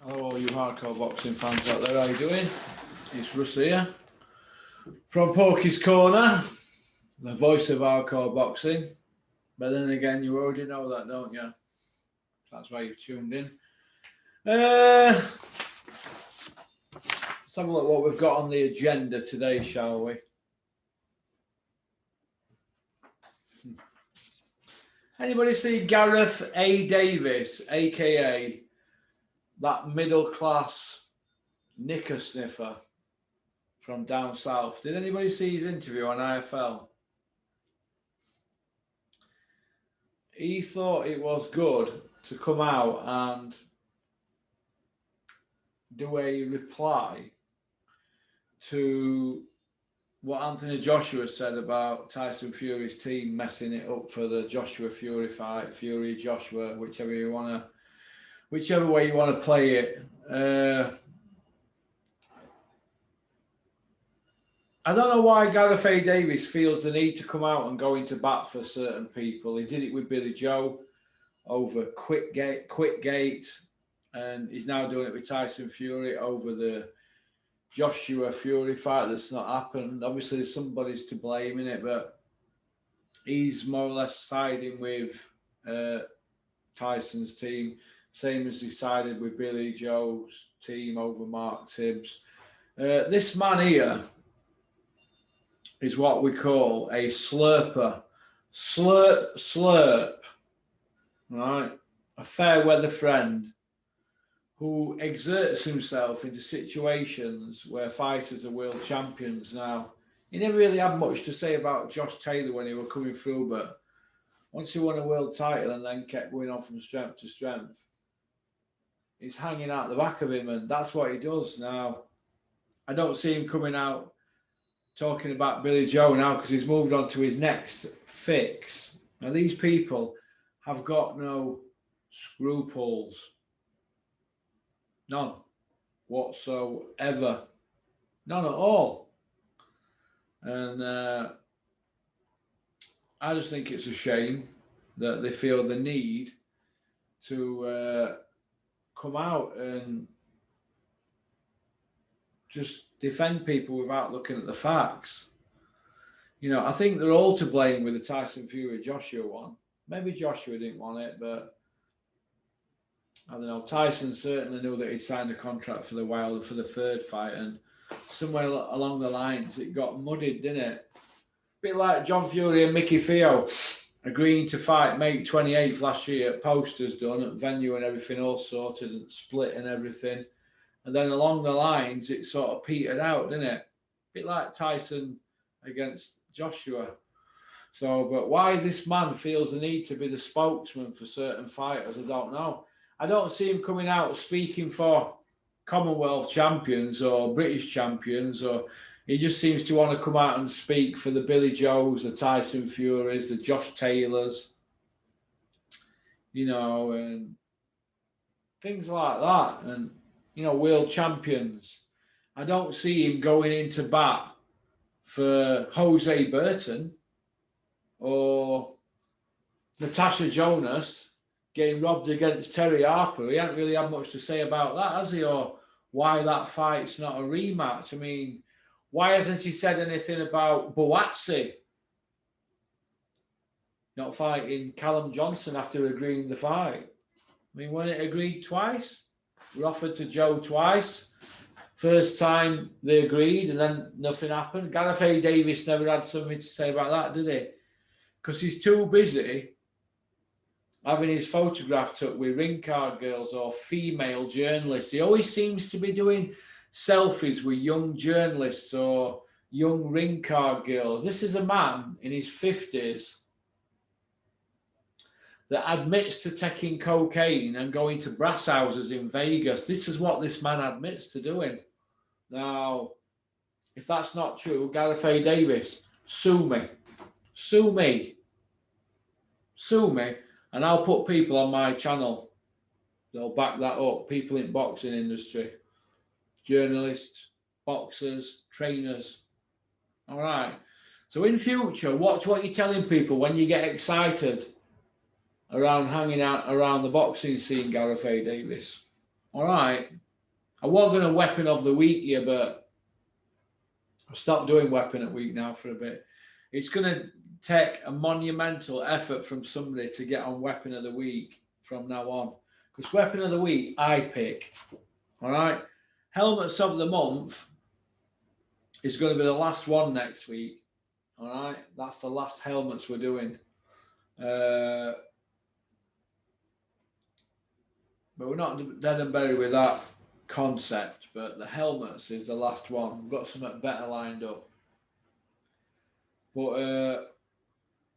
Hello all you hardcore boxing fans out there, how you doing? It's Russ here from Pokey's Corner, the voice of hardcore boxing. But then again, you already know that, don't you? That's why you've tuned in. Let's have a look what we've got on the agenda today, shall we? Anybody see Gareth A. Davies, aka that middle class knicker sniffer from down south? Did anybody see his interview on IFL? He thought it was good to come out and do a reply to what Anthony Joshua said about Tyson Fury's team messing it up for the Joshua Fury fight, Fury Joshua, whichever way you want to play it. I don't know why Gareth A. Davies feels the need to come out and go into bat for certain people. He did it with Billy Joe over Quitgate, and he's now doing it with Tyson Fury over the Joshua Fury fight that's not happened. Obviously, somebody's to blame in it, but he's more or less siding with Tyson's team, same as he sided with Billy Joe's team over Mark Tibbs. This man here is what we call a slurper. Slurp, right? A fair weather friend who exerts himself into situations where fighters are world champions. Now, he never really had much to say about Josh Taylor when he was coming through, but once he won a world title and then kept going on from strength to strength, it's hanging out the back of him, and that's what he does. Now, I don't see him coming out talking about Billy Joe now because he's moved on to his next fix. Now, these people have got no scruples. None whatsoever. None at all. And I just think it's a shame that they feel the need to come out and just defend people without looking at the facts. You know, I think they're all to blame with the Tyson Fury Joshua one. Maybe Joshua didn't want it, but I don't know. Tyson certainly knew that he'd signed a contract for the Wilder for the third fight, and somewhere along the lines it got muddied, didn't it? A bit like John Fury and Mickey Theo agreeing to fight May 28th last year, posters done at venue and everything all sorted and split and everything. And then along the lines, it sort of petered out, didn't it? A bit like Tyson against Joshua. So, but why this man feels the need to be the spokesman for certain fighters, I don't know. I don't see him coming out speaking for Commonwealth champions or British champions, or he just seems to want to come out and speak for the Billy Joes, the Tyson Furies, the Josh Taylors, you know, and things like that. And you know, world champions. I don't see him going into bat for Jose Burton or Natasha Jonas getting robbed against Terry Harper. He hasn't really had much to say about that, has he? Or why that fight's not a rematch. I mean, why hasn't he said anything about Boatsi not fighting Callum Johnson after agreeing the fight? I mean, when it agreed twice, we offered to Joe twice. First time they agreed and then nothing happened. Gareth A. Davies never had something to say about that, did he? Because he's too busy having his photograph took with ring card girls or female journalists. He always seems to be doing selfies with young journalists or young ring card girls. This is a man in his 50s that admits to taking cocaine and going to brass houses in Vegas. This is what this man admits to doing. Now, if that's not true, Gareth A. Davies, sue me. Sue me. Sue me, and I'll put people on my channel. They'll back that up. People in boxing industry. Journalists, boxers, trainers. All right. So in future, watch what you're telling people when you get excited around hanging out around the boxing scene, Gareth A. Davies. All right. I was going to weapon of the week here, but I've stopped doing weapon of the week now for a bit. It's going to take a monumental effort from somebody to get on weapon of the week from now on. Because weapon of the week, I pick. All right. Helmets of the month is going to be the last one next week. All right. That's the last helmets we're doing. But we're not dead and buried with that concept. But the helmets is the last one. We've got something better lined up. But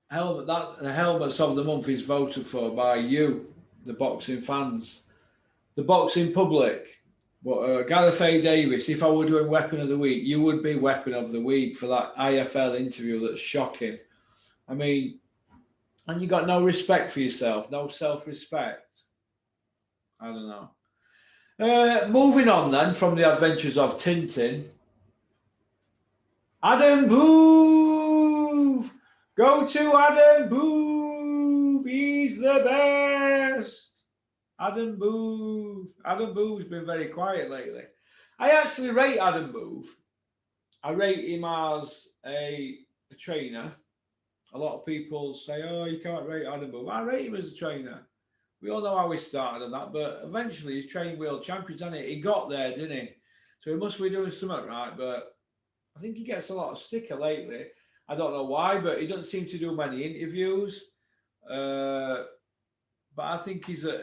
the helmets of the month is voted for by you, the boxing fans, the boxing public. But Gareth A. Davies, if I were doing weapon of the week, you would be weapon of the week for that IFL interview. That's shocking. I mean, and you got no respect for yourself, no self-respect. I don't know. Moving on then from the adventures of Tintin. Adam Boove! Go to Adam Boove! He's the best! Adam Boove. Adam Boove's been very quiet lately. I actually rate Adam Boove. I rate him as a trainer. A lot of people say, oh, you can't rate Adam Boove. I rate him as a trainer. We all know how he started and that, but eventually he's trained world champions, hasn't he? He got there, didn't he? So he must be doing something right, but I think he gets a lot of sticker lately. I don't know why, but he doesn't seem to do many interviews. But I think he's a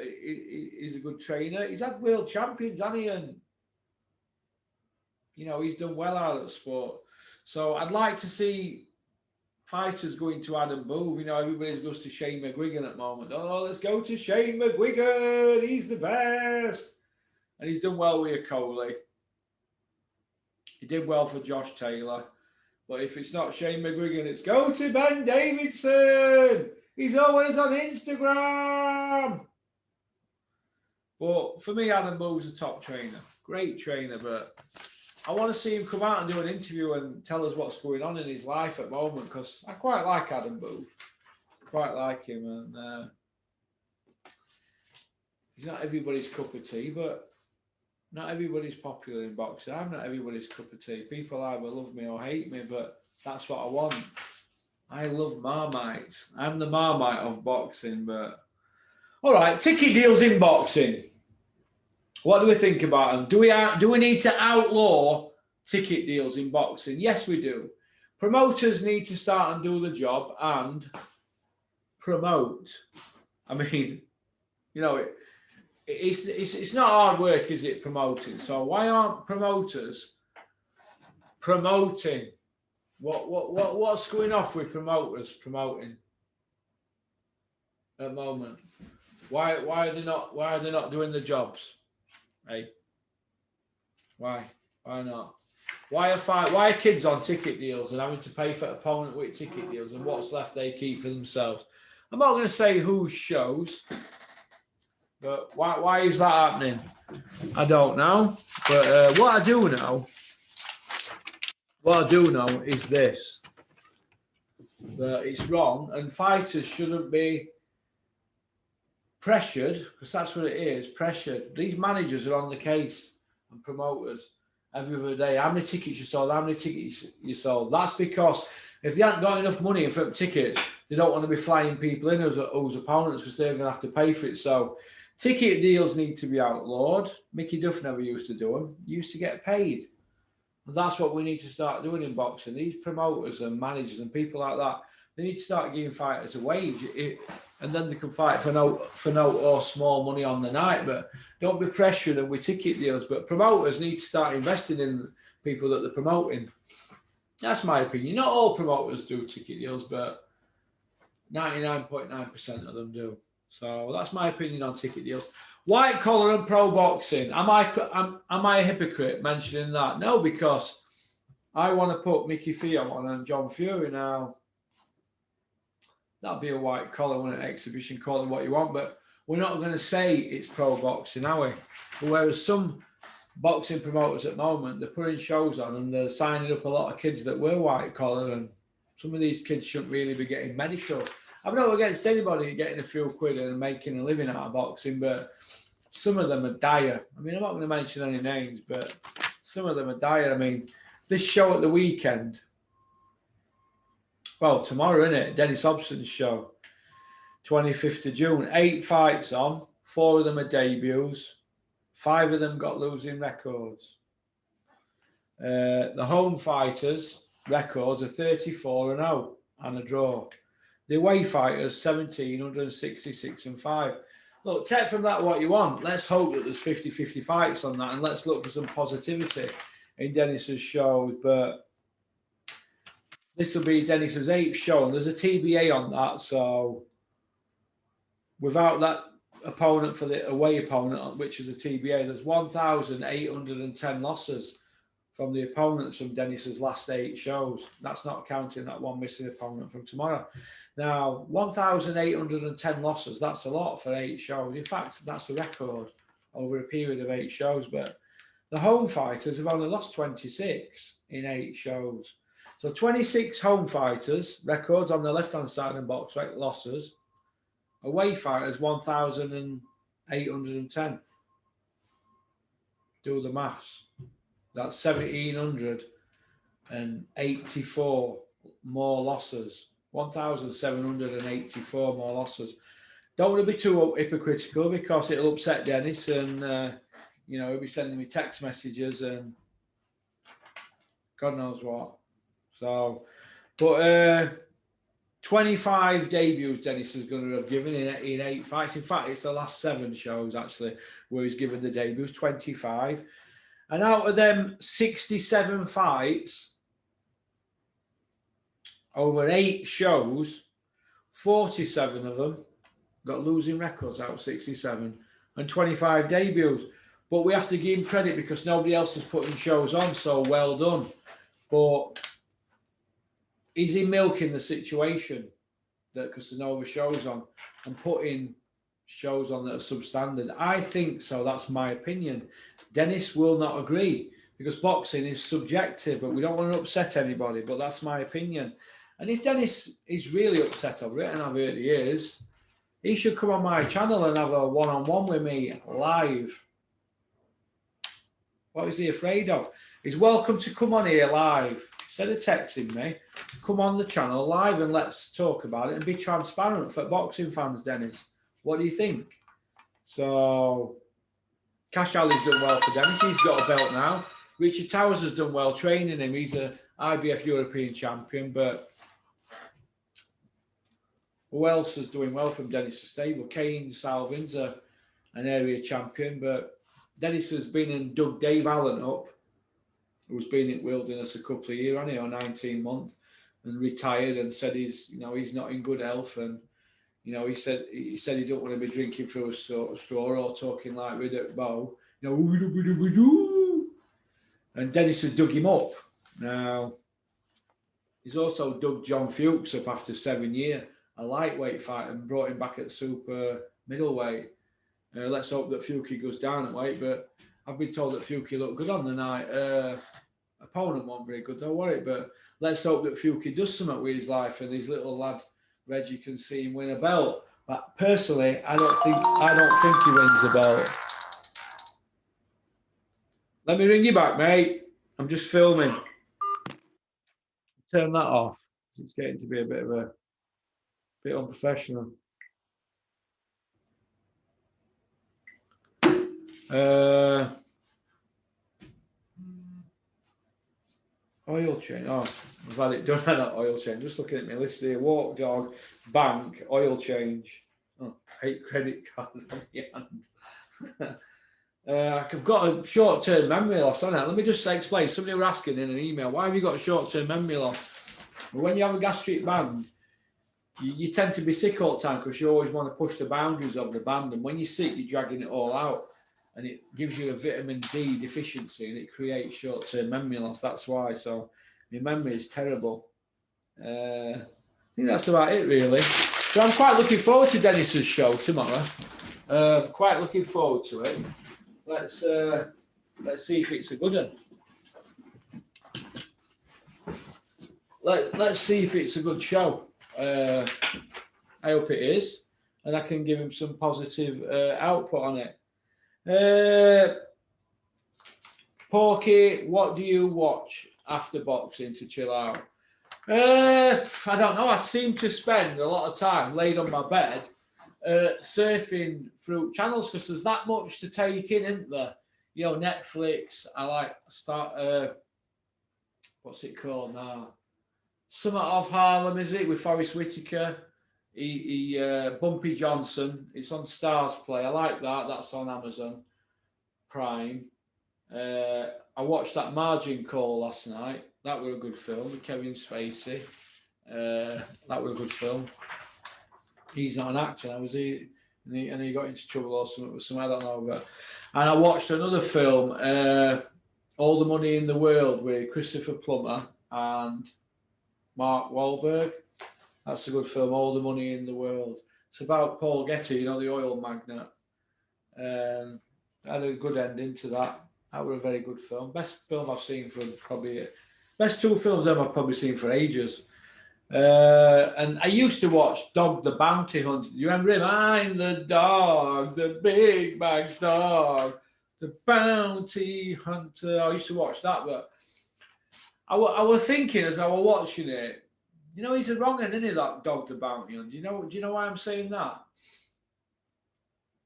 good trainer. He's had world champions, hasn't he? And, you know, he's done well out of the sport. So I'd like to see fighters going to Adam Boove. You know, everybody goes to Shane McGuigan at the moment. Oh, let's go to Shane McGuigan. He's the best. And he's done well with Coley. He did well for Josh Taylor. But if it's not Shane McGuigan, it's go to Ben Davidson. He's always on Instagram. But for me, Adam Boove's a top trainer. Great trainer, but I want to see him come out and do an interview and tell us what's going on in his life at the moment, because I quite like Adam Boove. Quite like him. And he's not everybody's cup of tea, but not everybody's popular in boxing. I'm not everybody's cup of tea. People either love me or hate me, but that's what I want. I love Marmites. I'm the Marmite of boxing, but... All right, ticket deals in boxing. What do we think about them? Do we need to outlaw ticket deals in boxing? Yes, we do. Promoters need to start and do the job and promote. I mean, you know, it's not hard work, is it, promoting? So why aren't promoters promoting? What's going off with promoters promoting at the moment? Why are they not doing the jobs? Hey, why not? Why are kids on ticket deals and having to pay for opponent with ticket deals, and what's left they keep for themselves? I'm not going to say whose shows, but why is that happening? I don't know. But what I do know is this: that it's wrong, and fighters shouldn't be pressured, because that's what it is, pressured. These managers are on the case, and promoters every other day. How many tickets you sold? How many tickets you sold? That's because if they haven't got enough money for tickets, they don't want to be flying people in as opponents, because they're going to have to pay for it. So ticket deals need to be outlawed. Mickey Duff never used to do them. He used to get paid. And that's what we need to start doing in boxing. These promoters and managers and people like that, they need to start giving fighters a wage, and then they can fight for no or small money on the night. But don't be pressuring them with ticket deals. But promoters need to start investing in people that they're promoting. That's my opinion. Not all promoters do ticket deals, but 99.9% of them do. So that's my opinion on ticket deals. White collar and pro boxing. Am I a hypocrite mentioning that? No, because I want to put Mickey Fio on and John Fury now. That'll be a white collar one, an exhibition, call it what you want, but we're not going to say it's pro boxing, are we? But whereas some boxing promoters at the moment, they're putting shows on and they're signing up a lot of kids that were white collar, and some of these kids shouldn't really be getting medical. I'm not against anybody getting a few quid and making a living out of boxing, but some of them are dire. I mean, I'm not going to mention any names, but some of them are dire. I mean, this show at the weekend, well, tomorrow, isn't it? Dennis Hobson's show, 25th of June. 8 fights on, 4 of them are debuts, 5 of them got losing records. The home fighters' records are 34-0 and a draw. The away fighters, 1,766 and 5. Look, take from that what you want. Let's hope that there's 50-50 fights on that, and let's look for some positivity in Dennis's shows. But this will be Dennis's 8th show, and there's a TBA on that. So without that opponent for the away opponent, which is a TBA, there's 1,810 losses from the opponents from Dennis's last 8 shows. That's not counting that one missing opponent from tomorrow. Now, 1,810 losses, that's a lot for 8 shows. In fact, that's a record over a period of 8 shows. But the home fighters have only lost 26 in 8 shows. So 26 home fighters, records on the left-hand side and box, right, losses. Away fighters, 1,810. Do the maths. That's 1,784 more losses. 1,784 more losses. Don't want to be too hypocritical because it'll upset Dennis, and he'll be sending me text messages and God knows what. So, but 25 debuts Dennis is going to have given in 8 fights. In fact, it's the last 7 shows actually where he's given the debuts, 25. And out of them 67 fights over 8 shows, 47 of them got losing records out of 67 and 25 debuts. But we have to give him credit because nobody else is putting shows on, so well done. But is he milking the situation that because there's no other shows on and putting shows on that are substandard? I think so. That's my opinion. Dennis will not agree because boxing is subjective, but we don't want to upset anybody. But that's my opinion. And if Dennis is really upset over it, and I've heard he is, he should come on my channel and have a one-on-one with me live. What is he afraid of? He's welcome to come on here live. Instead of texting me, come on the channel live and let's talk about it and be transparent for boxing fans, Dennis. What do you think? So, Cash Ali's done well for Dennis. He's got a belt now. Richard Towers has done well training him. He's a IBF European champion, but who else is doing well from Dennis' stable? Kane Salvin's an area champion, but Dennis has been and dug Dave Allen up, who's been in Wilderness a couple of years, or 19 months, and retired and said he's not in good health, and he said he don't want to be drinking through a straw or talking like Riddick Bowe, and Dennis has dug him up. Now he's also dug John Fuchs up after 7 years, a lightweight fight, and brought him back at super middleweight. Let's hope that Fuki goes down at weight, but I've been told that Fuki looked good on the night. Opponent wasn't very good, don't worry, but let's hope that Fuki does something with his life and his little lad Reggie can see him win a belt. But personally, I don't think he wins the belt. Let me ring you back, mate. I'm just filming. Turn that off. It's getting to be a bit unprofessional. Oil change. Oh, I've had it done on that oil change. Just looking at my list here. Walk, dog, bank, oil change. Oh, 8 credit cards on the hand. I've got a short-term memory loss on it. Let me just explain. Somebody were asking in an email, why have you got a short-term memory loss? Well, when you have a gastric band, you tend to be sick all the time because you always want to push the boundaries of the band. And when you're sick, you're dragging it all out. And it gives you a vitamin D deficiency and it creates short-term memory loss. That's why. So my memory is terrible. I think that's about it, really. So I'm quite looking forward to Dennis's show tomorrow. Quite looking forward to it. Let's see if it's a good one. Let's see if it's a good show. I hope it is, and I can give him some positive output on it. Porky, what do you watch after boxing to chill out? I don't know. I seem to spend a lot of time laid on my bed surfing through channels because there's that much to take in, isn't there? You know, Netflix. I like what's it called now? Summit of Harlem, is it, with Forrest Whitaker? Bumpy Johnson. It's on Stars Play. I like that. That's on Amazon Prime. I watched that Margin Call last night. That was a good film with Kevin Spacey. That was a good film. He's not an actor now, was he? And he got into trouble or something. I don't know. But, and I watched another film, All the Money in the World, with Christopher Plummer and Mark Wahlberg. That's a good film, All the Money in the World. It's about Paul Getty, you know, the oil magnate. Had a good ending to that. That was a very good film. Best film I've seen for probably... Best two films I've probably seen for ages. And I used to watch Dog the Bounty Hunter. Do you remember him? I'm the dog, the big bag dog, the bounty hunter. I used to watch that, but I was thinking as I was watching it, you know, he's a wrong end, isn't he, that Dog the Bounty Hunter? Do you know why I'm saying that?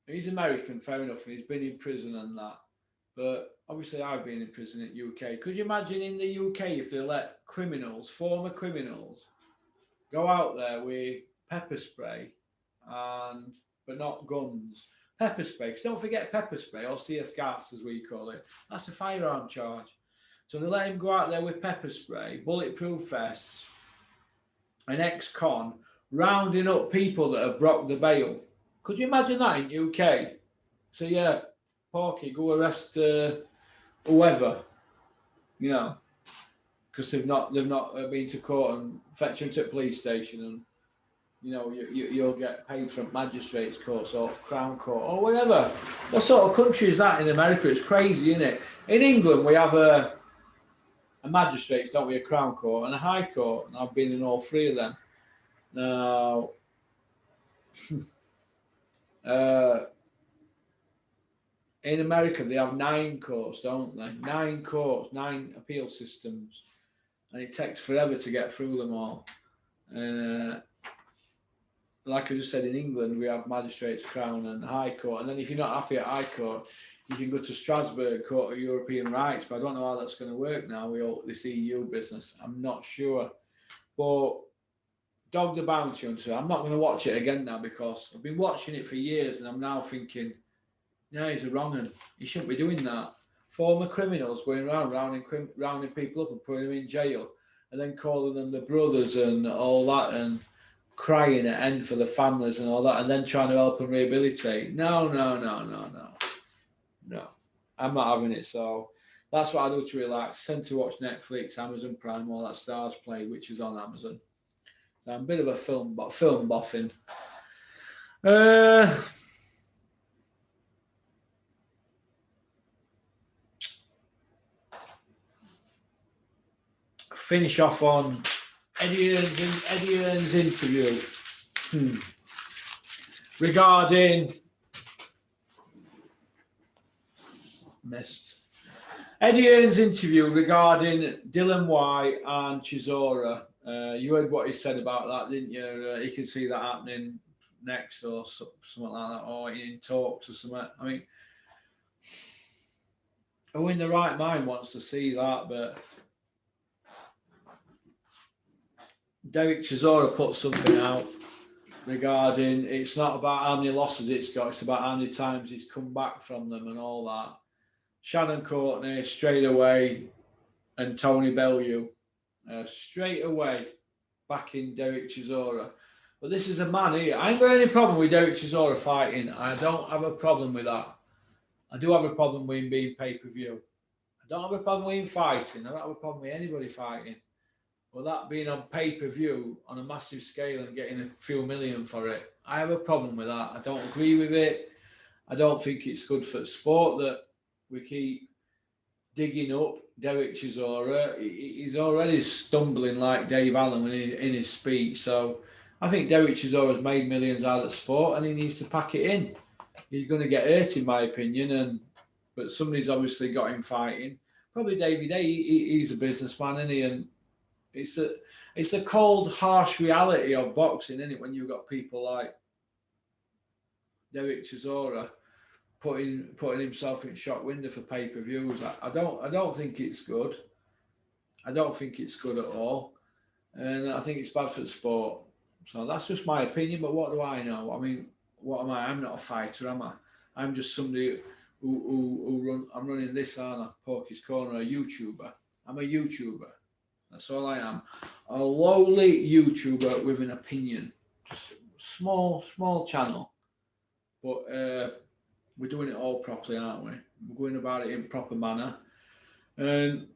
He's American, fair enough, and he's been in prison and that. But obviously I've been in prison in the UK. Could you imagine in the UK if they let criminals, former criminals, go out there with pepper spray, but not guns? Pepper spray, because don't forget pepper spray, or CS gas as we call it. That's a firearm charge. So they let him go out there with pepper spray, bulletproof vests, an ex-con, rounding up people that have broke the bail. Could you imagine that in UK? So yeah, Porky, go arrest whoever, you know, because they've not been to court, and fetch them to the police station, and you know you'll get paid from magistrates' courts or Crown Court or whatever. What sort of country is that in America? It's crazy, isn't it? In England we have a magistrates, don't we? A Crown Court and a High Court, and I've been in all three of them. Now. In America, they have 9 courts, don't they? 9 courts, 9 appeal systems. And it takes forever to get through them all. Like I just said, in England, we have magistrates, Crown and High Court. And then if you're not happy at High Court, you can go to Strasbourg, Court of European Rights. But I don't know how that's going to work now with all this EU business. I'm not sure. But Dog the Bounty Hunter, I'm not going to watch it again now, because I've been watching it for years and I'm now thinking, no, he's a wrong one. He shouldn't be doing that. Former criminals going around rounding people up and putting them in jail, and then calling them the brothers and all that, and crying at end for the families and all that, and then trying to help them rehabilitate. No. I'm not having it. So that's what I do to relax. Tend to watch Netflix, Amazon Prime, all that Stars Play, which is on Amazon. So I'm a bit of a film boffin. Finish off on Eddie Earn's interview regarding Eddie Earn's interview regarding Dylan White and Chisora. You heard what he said about that, didn't you? You can see that happening next or something like that, or in talks or something. I mean, who in the right mind wants to see that? But Derek Chisora put something out regarding, it's not about how many losses it's got, it's about how many times he's come back from them and all that. Shannon Courtney straight away, and Tony Bellew straight away backing Derek Chisora. But this is a man here. I ain't got any problem with Derek Chisora fighting. I don't have a problem with that. I do have a problem with him being pay-per-view. I don't have a problem with him fighting. I don't have a problem with anybody fighting. But that being on pay-per-view on a massive scale and getting a few million for it, I have a problem with that. I don't agree with it. I don't think it's good for the sport that we keep digging up Derek Chisora. He's already stumbling like Dave Allen in his speech. So I think Derek Chisora's made millions out of sport and he needs to pack it in. he's going to get hurt, in my opinion. But somebody's obviously got him fighting. Probably David A. He's a businessman, isn't he? And it's the cold, harsh reality of boxing, isn't it? When you've got people like Chisora putting himself in shop window for pay-per-views. I don't think it's good. I don't think it's good at all, and I think it's bad for the sport. So that's just my opinion. But what do I know? I mean, what am I? I'm not a fighter, am I? I'm just somebody I'm running this, aren't I? Porky's Corner, a YouTuber. I'm a YouTuber. That's all I am. A lowly YouTuber with an opinion. Just small channel. But we're doing it all properly, aren't we? We're going about it in proper manner. And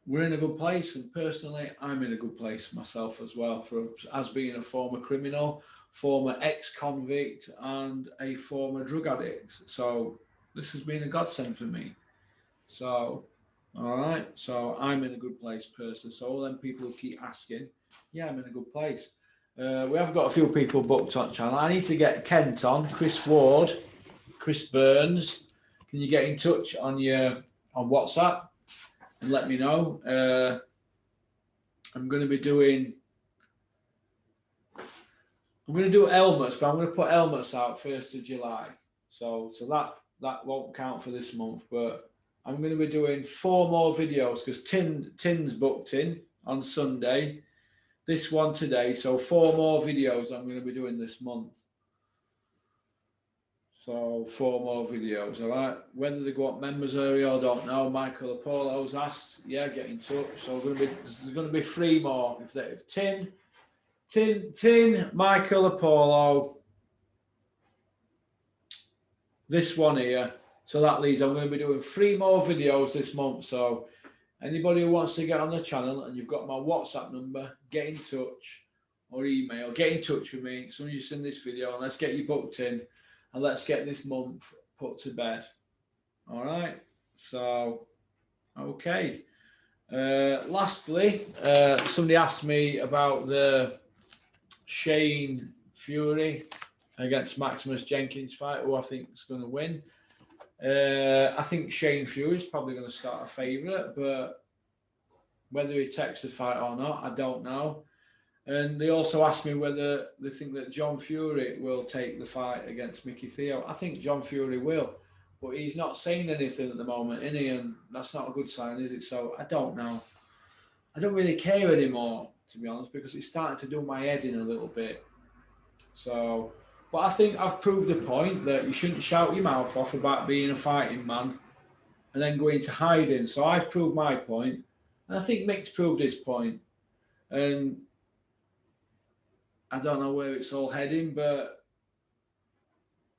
we're in a good place. And personally, I'm in a good place myself as well, as being a former criminal, former ex-convict, and a former drug addict. So this has been a godsend for me. So, all right. So I'm in a good place personally. So all them people who keep asking, yeah, I'm in a good place. We have got a few people booked on channel. I need to get Kent on, Chris Ward, Chris Burns. Can you get in touch on WhatsApp and let me know? I'm going to do helmets, but I'm going to put helmets out 1st of July. So that won't count for this month, but I'm going to be doing 4 more videos because Tin's booked in on Sunday. This one today, so 4 more videos I'm going to be doing this month. So 4 more videos, all right? Whether they go up members area, I don't know. Michael Apollo's asked, yeah, get in touch. So there's going to be 3 more. If Tin, Michael Apollo, this one here. So that leaves, I'm going to be doing 3 more videos this month. So anybody who wants to get on the channel and you've got my WhatsApp number, get in touch, or email, get in touch with me as soon as you send this video, and let's get you booked in and let's get this month put to bed. All right. So, okay. Lastly, somebody asked me about the Shane Fury against Maximus Jenkins fight, who I think is going to win. I think Shane Fury is probably going to start a favourite, but whether he takes the fight or not, I don't know. And they also asked me whether they think that John Fury will take the fight against Mickey Theo. I think John Fury will, but he's not saying anything at the moment, is he? And that's not a good sign, is it? So I don't know. I don't really care anymore, to be honest, because it's starting to do my head in a little bit. So, but I think I've proved the point that you shouldn't shout your mouth off about being a fighting man and then go into hiding. So I've proved my point, and I think Mick's proved his point. And I don't know where it's all heading, but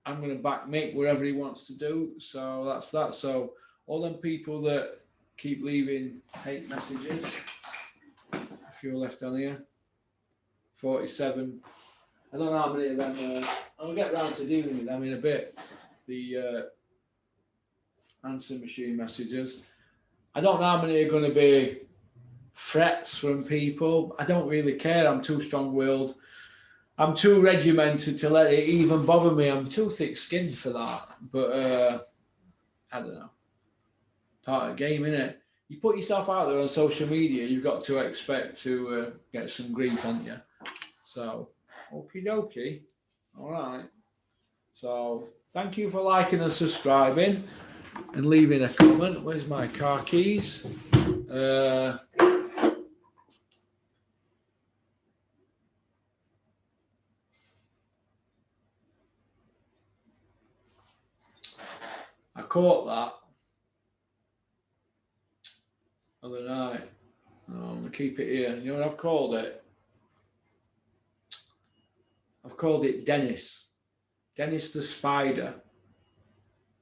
I'm going to back Mick wherever he wants to do. So that's that. So all them people that keep leaving hate messages, a few left on here, 47. I don't know how many of them, I'll get round to dealing with them in a bit, the answer machine messages. I don't know how many are going to be threats from people. I don't really care. I'm too strong-willed. I'm too regimented to let it even bother me. I'm too thick-skinned for that. But I don't know. Part of the game, innit? You put yourself out there on social media, you've got to expect to get some grief, haven't you? So, okie dokie. All right. So, thank you for liking and subscribing and leaving a comment. Where's my car keys? I caught that other night. I'm going to keep it here. You know what I've called it? I've called it Dennis. Dennis the Spider.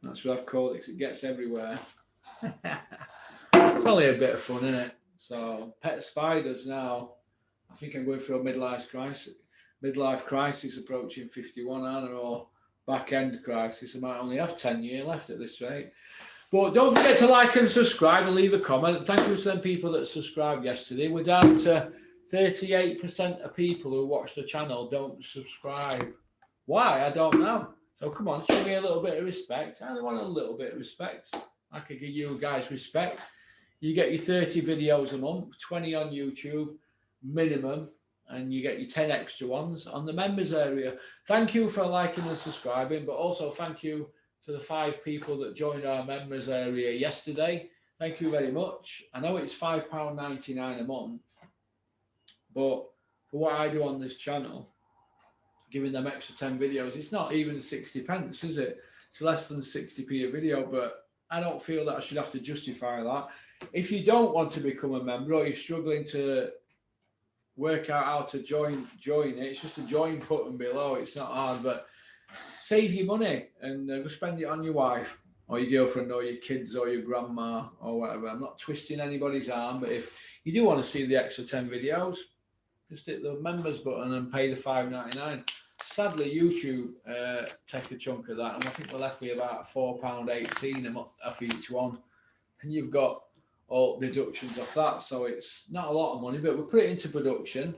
That's what I've called it because it gets everywhere. It's only a bit of fun, isn't it? So, pet spiders now. I think I'm going through a midlife crisis approaching 51, aren't I? Or back-end crisis. I might only have 10 years left at this rate. But don't forget to like and subscribe and leave a comment. Thank you to them people that subscribed yesterday. We're down to 38% of people who watch the channel don't subscribe. Why? I don't know. So come on, show me a little bit of respect. I only want a little bit of respect. I could give you guys respect. You get your 30 videos a month, 20 on YouTube minimum, and you get your 10 extra ones on the members area. Thank you for liking and subscribing, but also thank you to the 5 people that joined our members area yesterday. Thank you very much. I know it's £5.99 a month, but for what I do on this channel, giving them extra 10 videos, it's not even 60 pence, is it? It's less than 60p a video, but I don't feel that I should have to justify that. If you don't want to become a member, or you're struggling to work out how to join it, it's just a join button below. It's not hard, but save your money and go spend it on your wife or your girlfriend or your kids or your grandma or whatever. I'm not twisting anybody's arm, but if you do want to see the extra 10 videos, just hit the members button and pay the £5.99. Sadly, YouTube take a chunk of that, and I think we're left with about £4.18 a month off each one, and you've got all deductions off that, so it's not a lot of money, but we put it into production.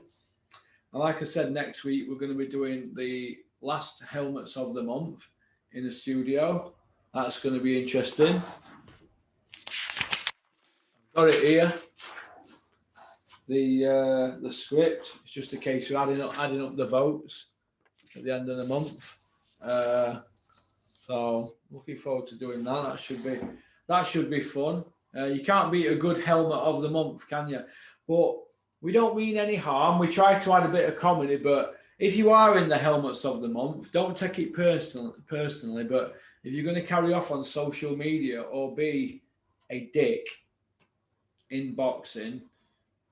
And like I said, next week we're going to be doing the last helmets of the month in the studio. That's going to be interesting. I've got it here. The script. It's just a case of adding up the votes at the end of the month. So looking forward to doing that. That should be fun. You can't beat a good helmet of the month, can you? But we don't mean any harm. We try to add a bit of comedy, but if you are in the helmets of the month, don't take it personally. But if you're going to carry off on social media or be a dick in boxing,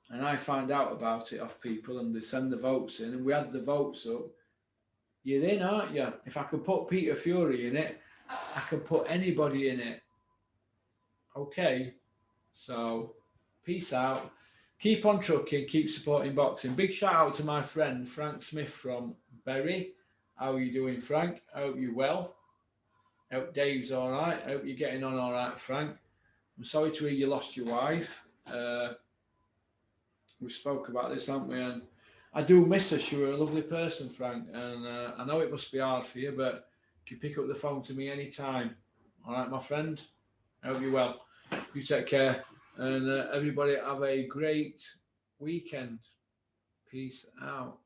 and I find out about it off people and they send the votes in and we add the votes up, you're in, aren't you? If I could put Peter Fury in it, I can put anybody in it. Okay, so peace out. Keep on trucking, keep supporting boxing. Big shout out to my friend Frank Smith from Bury. How are you doing, Frank? I hope you're well. I hope Dave's all right. I hope you're getting on all right, Frank. I'm sorry to hear you lost your wife. We spoke about this, haven't we? And I do miss her. She was a lovely person, Frank. And I know it must be hard for you, but you can pick up the phone to me anytime. All right, my friend? I hope you're well. You take care. And everybody have a great weekend. Peace out.